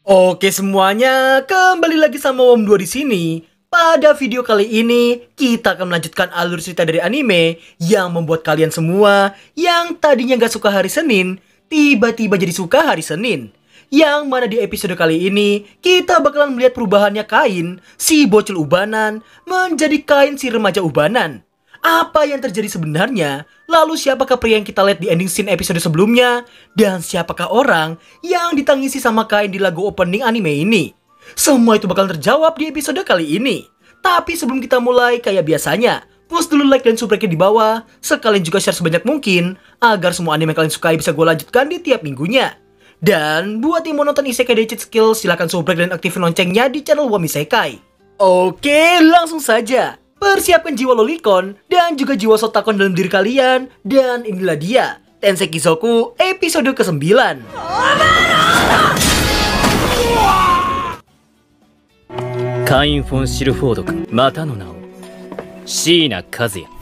Oke semuanya, kembali lagi sama Wom2 di sini. Pada video kali ini, kita akan melanjutkan alur cerita dari anime yang membuat kalian semua yang tadinya gak suka hari Senin, tiba-tiba jadi suka hari Senin. Yang mana di episode kali ini, kita bakalan melihat perubahannya Kain, si bocil ubanan, menjadi Kain si remaja ubanan. Apa yang terjadi sebenarnya? Lalu siapakah pria yang kita lihat di ending scene episode sebelumnya? Dan siapakah orang yang ditangisi sama Kain di lagu opening anime ini? Semua itu bakal terjawab di episode kali ini. Tapi sebelum kita mulai, kayak biasanya, push dulu like dan subscribe di bawah. Sekalian juga share sebanyak mungkin, agar semua anime yang kalian sukai bisa gue lanjutkan di tiap minggunya. Dan buat yang mau nonton Isekai Day Cheat Skill, silahkan subscribe dan aktifin loncengnya di channel Wom Isekai. Oke, langsung saja. Persiapkan jiwa lolicon dan juga jiwa sotakon dalam diri kalian. Dan inilah dia, Tensei Kizoku episode ke-9. Kain von Silford-kun, mata no nao, Shiina Kazuya.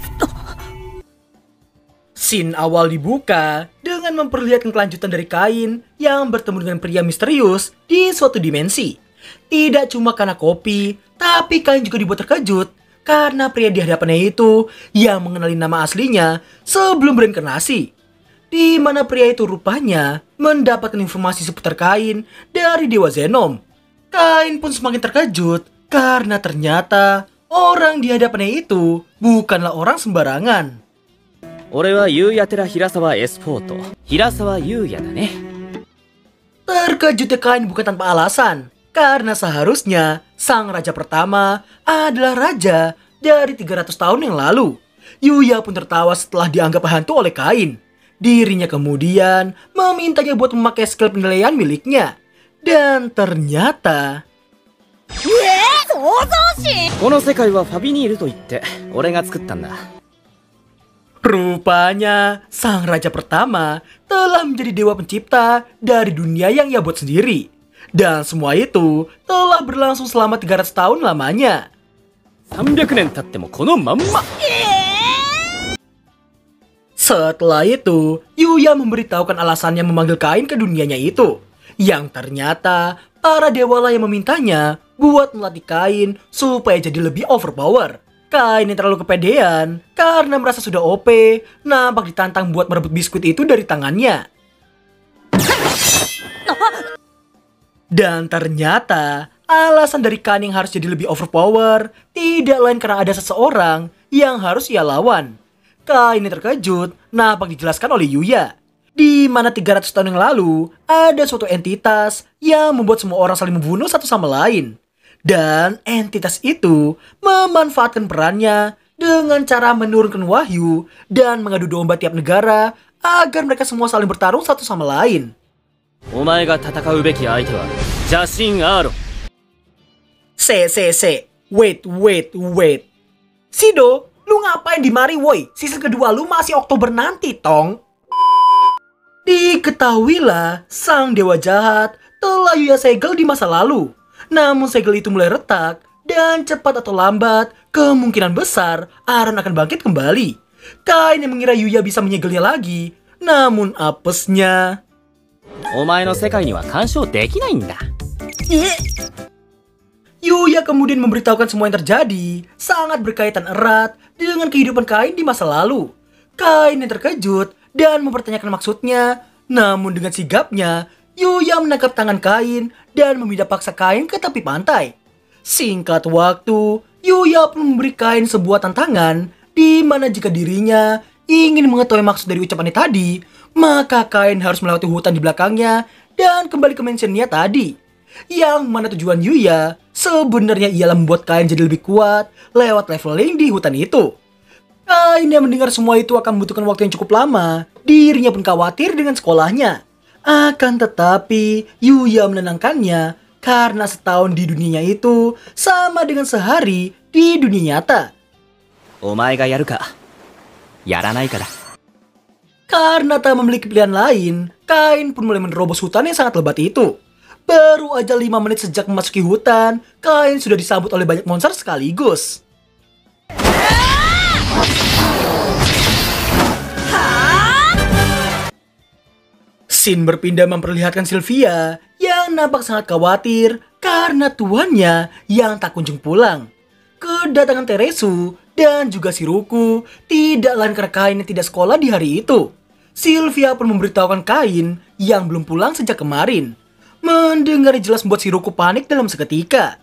Scene awal dibuka dengan memperlihatkan kelanjutan dari Kain yang bertemu dengan pria misterius di suatu dimensi. Tidak cuma karena kopi, tapi Kain juga dibuat terkejut karena pria di hadapannya itu yang mengenali nama aslinya sebelum berinkarnasi. Di mana pria itu rupanya mendapatkan informasi seputar Kain dari Dewa Zenom. Kain pun semakin terkejut karena ternyata orang di hadapannya itu bukanlah orang sembarangan. Ore wa Yuya Tera Hirasawa Esport, Hirasawa Yuya da ne. Terkejutnya Kain bukan tanpa alasan, karena seharusnya sang raja pertama adalah raja dari 300 tahun yang lalu. Yuya pun tertawa setelah dianggap hantu oleh Kain. Dirinya kemudian memintanya buat memakai skill penilaian miliknya. Dan ternyata... Kono sekai wa Fabi ni iru to itte, ore ga tsukutta nda. Rupanya, sang raja pertama telah menjadi dewa pencipta dari dunia yang ia buat sendiri. Dan semua itu telah berlangsung selama 300 tahun lamanya. 300年経ってもこのまんま。 Setelah itu, Yuya memberitahukan alasannya memanggil Kain ke dunianya itu. Yang ternyata, para dewa lah yang memintanya buat melatih Kain supaya jadi lebih overpower. Kain yang terlalu kepedean karena merasa sudah OP, nampak ditantang buat merebut biskuit itu dari tangannya. Dan ternyata, alasan dari Kain yang harus jadi lebih overpower tidak lain karena ada seseorang yang harus ia lawan. Kain yang terkejut nampak dijelaskan oleh Yuya. Di mana 300 tahun yang lalu, ada suatu entitas yang membuat semua orang saling membunuh satu sama lain. Dan entitas itu memanfaatkan perannya dengan cara menurunkan wahyu dan mengadu domba tiap negara agar mereka semua saling bertarung satu sama lain. Omae ga tatakau beki aite wa Jashin Aro. Wait. Sido, lu ngapain di mari woi? Season kedua lu masih Oktober nanti, tong. Diketahuilah, sang dewa jahat telah Yuya segel di masa lalu. Namun segel itu mulai retak, dan cepat atau lambat, kemungkinan besar Aaron akan bangkit kembali. Kain yang mengira Yuya bisa menyegelnya lagi, namun apesnya... Omae no sekai ni wa kanshou dekinai nda. Yuya kemudian memberitahukan semua yang terjadi sangat berkaitan erat dengan kehidupan Kain di masa lalu. Kain yang terkejut dan mempertanyakan maksudnya, namun dengan sigapnya, Yuya menangkap tangan Kain dan meminta paksa Kain ke tepi pantai. Singkat waktu, Yuya pun memberi Kain sebuah tantangan, di mana jika dirinya ingin mengetahui maksud dari ucapannya tadi, maka Kain harus melewati hutan di belakangnya dan kembali ke mansionnya tadi. Yang mana tujuan Yuya sebenarnya ialah membuat Kain jadi lebih kuat lewat leveling di hutan itu. Kain yang mendengar semua itu akan membutuhkan waktu yang cukup lama, dirinya pun khawatir dengan sekolahnya. Akan tetapi, Yuya menenangkannya karena setahun di dunia itu sama dengan sehari di dunia nyata. Omae ga yaru ka, yaranai ka da. Karena tak memiliki pilihan lain, Kain pun mulai menerobos hutan yang sangat lebat itu. Baru aja 5 menit sejak memasuki hutan, Kain sudah disambut oleh banyak monster sekaligus. Scene berpindah memperlihatkan Sylvia yang yang nampak sangat khawatir karena tuannya yang tak kunjung pulang. Kedatangan Teresu dan juga Shiroku tidak lain karena Kain yang tidak sekolah di hari itu. Sylvia pun memberitahukan Kain yang belum pulang sejak kemarin. Mendengar jelas membuat Shiroku panik dalam seketika.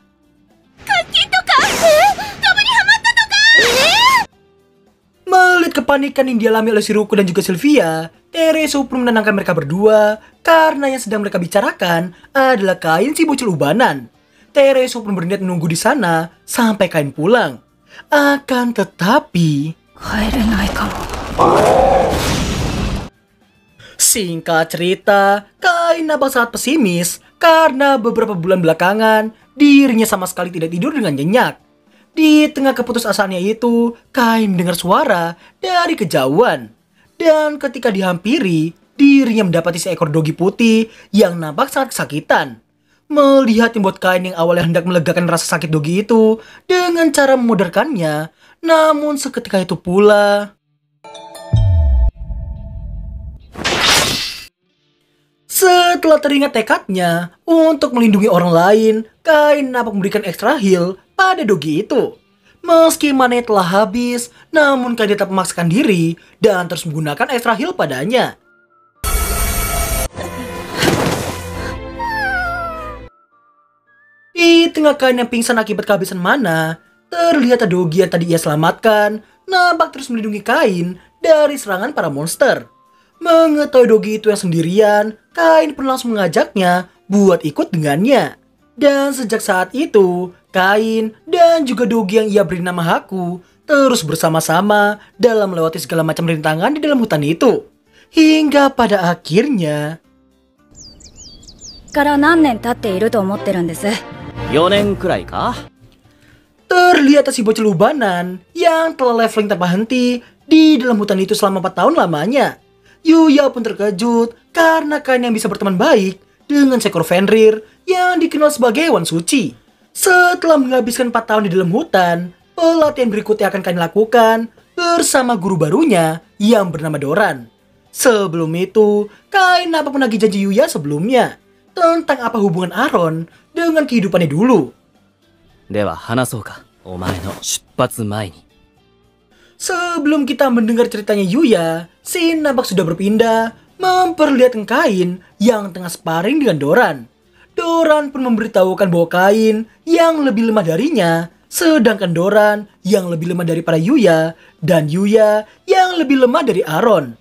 Melihat kepanikan yang dialami oleh Shiroku dan juga Sylvia, Teresu pun menenangkan mereka berdua karena yang sedang mereka bicarakan adalah Kain si bocil ubanan. Teresu pun berniat menunggu di sana sampai Kain pulang. Akan tetapi... Singkat cerita, Kain nampak sangat pesimis karena beberapa bulan belakangan dirinya sama sekali tidak tidur dengan nyenyak. Di tengah keputusasaannya itu, Kain mendengar suara dari kejauhan. Dan ketika dihampiri, dirinya mendapati seekor dogi putih yang nampak sangat kesakitan. Melihat membuat Kain yang awalnya hendak melegakan rasa sakit dogi itu dengan cara memudarkannya, namun seketika itu pula... Setelah teringat tekadnya untuk melindungi orang lain, Kain nampak memberikan extra heal pada dogi itu. Meski mana telah habis, namun Kain tetap memaksakan diri dan terus menggunakan extra heal padanya. Di tengah Kain yang pingsan akibat kehabisan mana, terlihat dogi yang tadi ia selamatkan nampak terus melindungi Kain dari serangan para monster. Mengetahui dogi itu yang sendirian, Kain pun langsung mengajaknya buat ikut dengannya. Dan sejak saat itu, Kain dan juga dogi yang ia beri nama Haku terus bersama-sama dalam melewati segala macam rintangan di dalam hutan itu. Hingga pada akhirnya... から何年経っていると思ってるんです。 4年くらいか Terlihat si bocil ubanan yang telah leveling tanpa henti di dalam hutan itu selama 4 tahun lamanya. Yuya pun terkejut karena Kain yang bisa berteman baik dengan seekor Fenrir yang dikenal sebagai Hewan Suci. Setelah menghabiskan 4 tahun di dalam hutan, pelatihan berikutnya akan Kain lakukan bersama guru barunya yang bernama Doran. Sebelum itu, Kain nampak menagih janji Yuya sebelumnya tentang apa hubungan Aaron dengan kehidupannya dulu. では話そうかお前の出発前に Sebelum kita mendengar ceritanya Yuya, Shin nampak sudah berpindah memperlihatkan Kain yang tengah sparring dengan Doran. Doran pun memberitahukan bahwa Kain yang lebih lemah darinya, sedangkan Doran yang lebih lemah daripada Yuya, dan Yuya yang lebih lemah dari Aaron.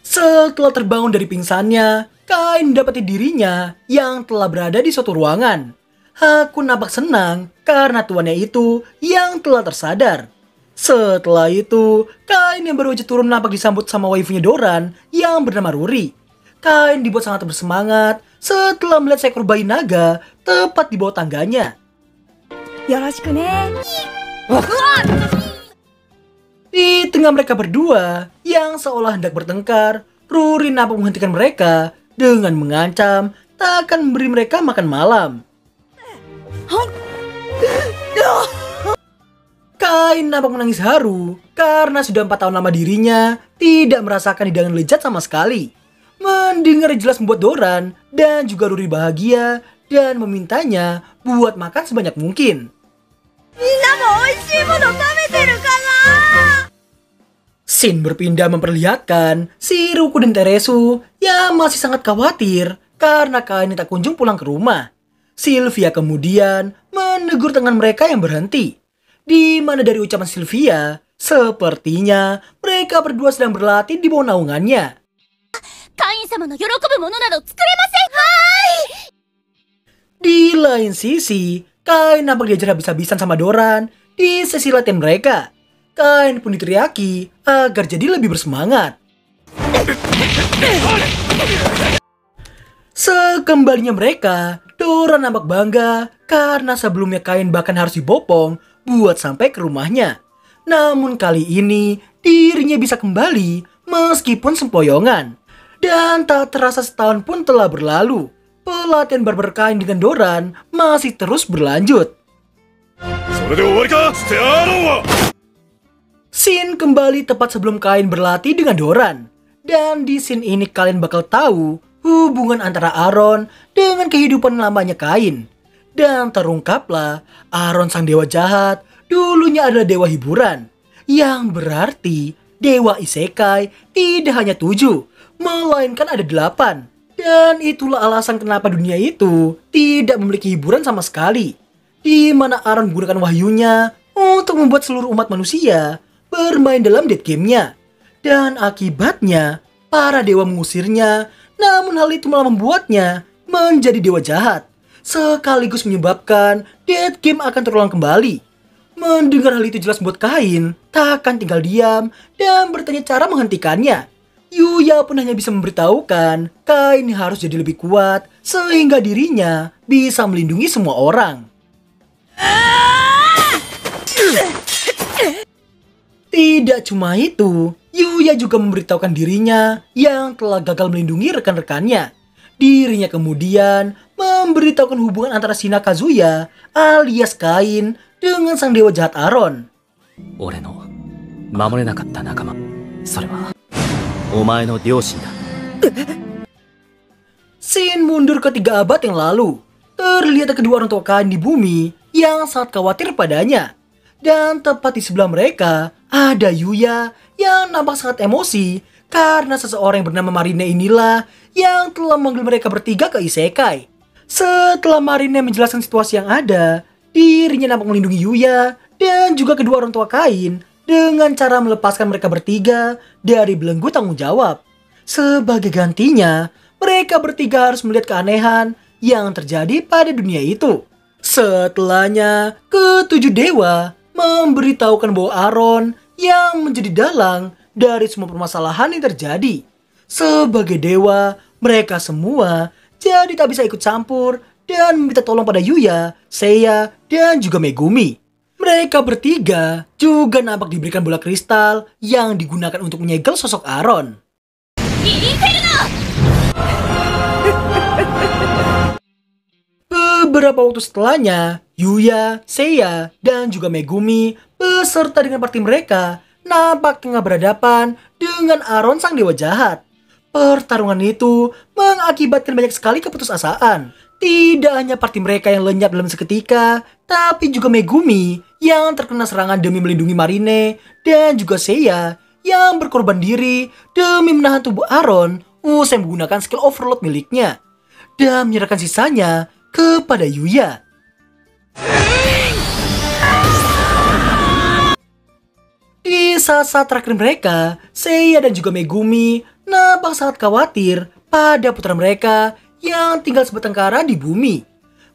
Setelah terbangun dari pingsannya, Kain mendapati dirinya yang telah berada di suatu ruangan. Haku nampak senang karena tuannya itu yang telah tersadar. Setelah itu, Kain yang baru aja turun nampak disambut sama waifunya Doran yang bernama Ruri. Kain dibuat sangat bersemangat setelah melihat seekor bayi naga tepat di bawah tangganya. Yoroshiku ne. Di tengah mereka berdua yang seolah hendak bertengkar, Ruri nampak menghentikan mereka dengan mengancam tak akan memberi mereka makan malam. Kain nampak menangis haru karena sudah 4 tahun lama dirinya tidak merasakan hidangan lezat sama sekali. Mendengar jelas membuat Doran dan juga Ruri bahagia dan memintanya buat makan sebanyak mungkin. Shin berpindah memperlihatkan Shiroku dan Teresu yang masih sangat khawatir karena Kain tak kunjung pulang ke rumah. Sylvia kemudian menegur tangan mereka yang berhenti. Di mana dari ucapan Sylvia, sepertinya mereka berdua sedang berlatih di bawah naungannya. Di lain sisi, Kain nampak diajar habis-habisan sama Doran di sesi latihan mereka. Kain pun diteriaki agar jadi lebih bersemangat. Sekembalinya mereka, Doran nampak bangga karena sebelumnya Kain bahkan harus dibopong buat sampai ke rumahnya. Namun kali ini dirinya bisa kembali meskipun sempoyongan. Dan tak terasa setahun pun telah berlalu. Pelatihan barber Kain dengan Doran masih terus berlanjut. Shin kembali tepat sebelum Kain berlatih dengan Doran. Dan di scene ini kalian bakal tahu hubungan antara Aaron dengan kehidupan lamanya Kain. Dan terungkaplah Aaron sang dewa jahat dulunya adalah dewa hiburan. Yang berarti dewa isekai tidak hanya 7, melainkan ada 8. Dan itulah alasan kenapa dunia itu tidak memiliki hiburan sama sekali. Di mana Aaron menggunakan wahyunya untuk membuat seluruh umat manusia bermain dalam dead game-nya. Dan akibatnya, para dewa mengusirnya, namun hal itu malah membuatnya menjadi dewa jahat. Sekaligus menyebabkan dead game akan terulang kembali. Mendengar hal itu jelas buat Kain, takkan tinggal diam dan bertanya cara menghentikannya. Yuya pun hanya bisa memberitahukan Kain harus jadi lebih kuat sehingga dirinya bisa melindungi semua orang. Tidak cuma itu, Yuya juga memberitahukan dirinya yang telah gagal melindungi rekan-rekannya. Dirinya kemudian memberitahukan hubungan antara Shina Kazuya alias Kain dengan sang dewa jahat Aaron. 俺の守れなかった仲間、それはお前の両親だ。 Scene mundur ke 3 abad yang lalu. Terlihat kedua orang tua Kain di bumi yang sangat khawatir padanya. Dan tepat di sebelah mereka ada Yuya yang nampak sangat emosi karena seseorang yang bernama Marine inilah yang telah memanggil mereka bertiga ke isekai. Setelah Marine menjelaskan situasi yang ada, dirinya nampak melindungi Yuya dan juga kedua orang tua Kain dengan cara melepaskan mereka bertiga dari belenggu tanggung jawab. Sebagai gantinya, mereka bertiga harus melihat keanehan yang terjadi pada dunia itu. Setelahnya, ketujuh dewa memberitahukan bahwa Aaron yang menjadi dalang dari semua permasalahan yang terjadi. Sebagai dewa, mereka semua jadi tak bisa ikut campur dan meminta tolong pada Yuya, Seiya, dan juga Megumi. Mereka bertiga juga nampak diberikan bola kristal yang digunakan untuk menyegel sosok Aaron. Beberapa waktu setelahnya, Yuya, Seiya, dan juga Megumi beserta dengan parti mereka nampak tengah berhadapan dengan Aaron sang dewa jahat. Pertarungan itu mengakibatkan banyak sekali keputusasaan. Tidak hanya parti mereka yang lenyap dalam seketika, tapi juga Megumi yang terkena serangan demi melindungi Marine, dan juga Seiya yang berkorban diri demi menahan tubuh Aaron usai menggunakan skill overload miliknya, dan menyerahkan sisanya kepada Yuya. Di saat-saat terakhir mereka, Seiya dan juga Megumi nampak sangat khawatir pada putra mereka yang tinggal sebatang kara di bumi.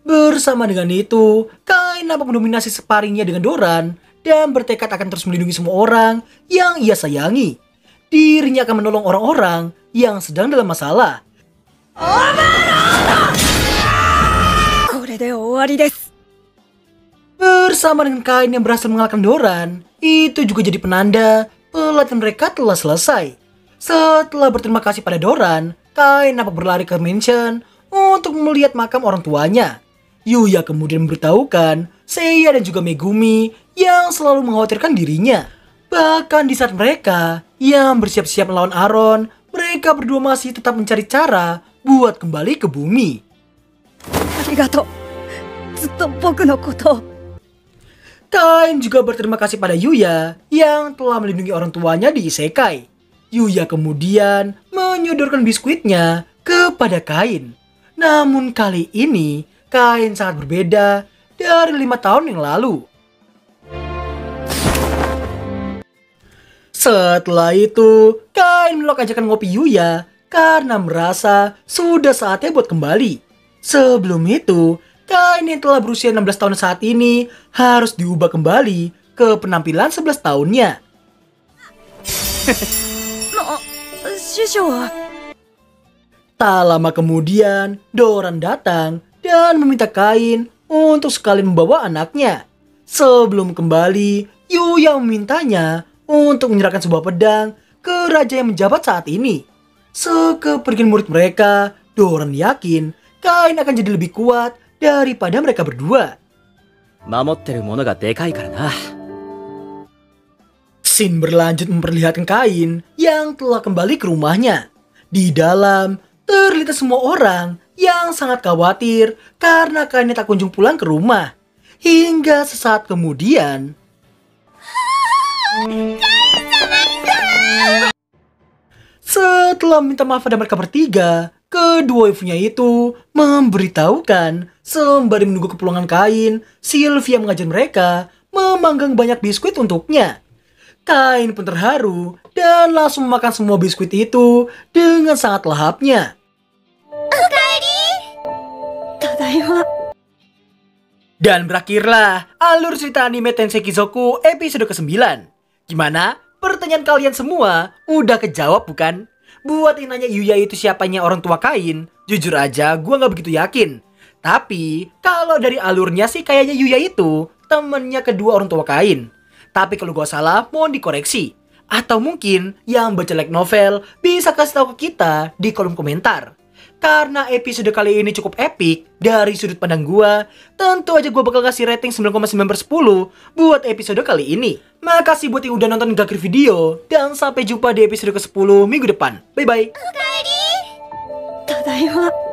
Bersama dengan itu, Kain nampak mendominasi sparringnya dengan Doran dan bertekad akan terus melindungi semua orang yang ia sayangi. Dirinya akan menolong orang-orang yang sedang dalam masalah. Bersama dengan Kain yang berhasil mengalahkan Doran, itu juga jadi penanda pelatihan mereka telah selesai. Setelah berterima kasih pada Doran, Kain nampak berlari ke mansion untuk melihat makam orang tuanya. Yuya kemudian memberitahukan Seiya dan juga Megumi yang selalu mengkhawatirkan dirinya. Bahkan di saat mereka yang bersiap-siap melawan Aaron, mereka berdua masih tetap mencari cara buat kembali ke bumi. Kain juga berterima kasih pada Yuya yang telah melindungi orang tuanya di isekai. Yuya kemudian menyodorkan biskuitnya kepada Kain. Namun kali ini Kain sangat berbeda dari 5 tahun yang lalu. Setelah itu, Kain menolak ajakan ngopi Yuya karena merasa sudah saatnya buat kembali. Sebelum itu, Kain yang telah berusia 16 tahun saat ini harus diubah kembali ke penampilan 11 tahunnya. Tak lama kemudian, Doran datang dan meminta Kain untuk sekalian membawa anaknya. Sebelum kembali, Yuya memintanya untuk menyerahkan sebuah pedang ke raja yang menjabat saat ini. Sekepergian murid mereka, Doran yakin Kain akan jadi lebih kuat daripada mereka berdua. 守ってるものがでかいからな。Scene berlanjut memperlihatkan Kain yang telah kembali ke rumahnya. Di dalam, terlihat semua orang yang sangat khawatir karena Kainnya tak kunjung pulang ke rumah. Hingga sesaat kemudian, setelah minta maaf pada mereka bertiga, kedua ibunya itu memberitahukan sembari menunggu kepulangan Kain, Sylvia mengajar mereka memanggang banyak biskuit untuknya. Kain pun terharu dan langsung memakan semua biskuit itu dengan sangat lahapnya. Tadaima. Dan berakhirlah alur cerita anime Tensei Kizoku episode ke-9. Gimana? Pertanyaan kalian semua udah kejawab bukan? Buat yang nanya Yuya itu siapanya orang tua Kain, jujur aja gue gak begitu yakin. Tapi kalau dari alurnya sih kayaknya Yuya itu temennya kedua orang tua Kain. Tapi kalau gue salah mohon dikoreksi. Atau mungkin yang baca light novel bisa kasih tahu ke kita di kolom komentar. Karena episode kali ini cukup epic dari sudut pandang gua, tentu aja gua bakal kasih rating 9,9/10 buat episode kali ini. Makasih buat yang udah nonton hingga akhir video, dan sampai jumpa di episode ke-10 minggu depan. Bye bye. Tadaima.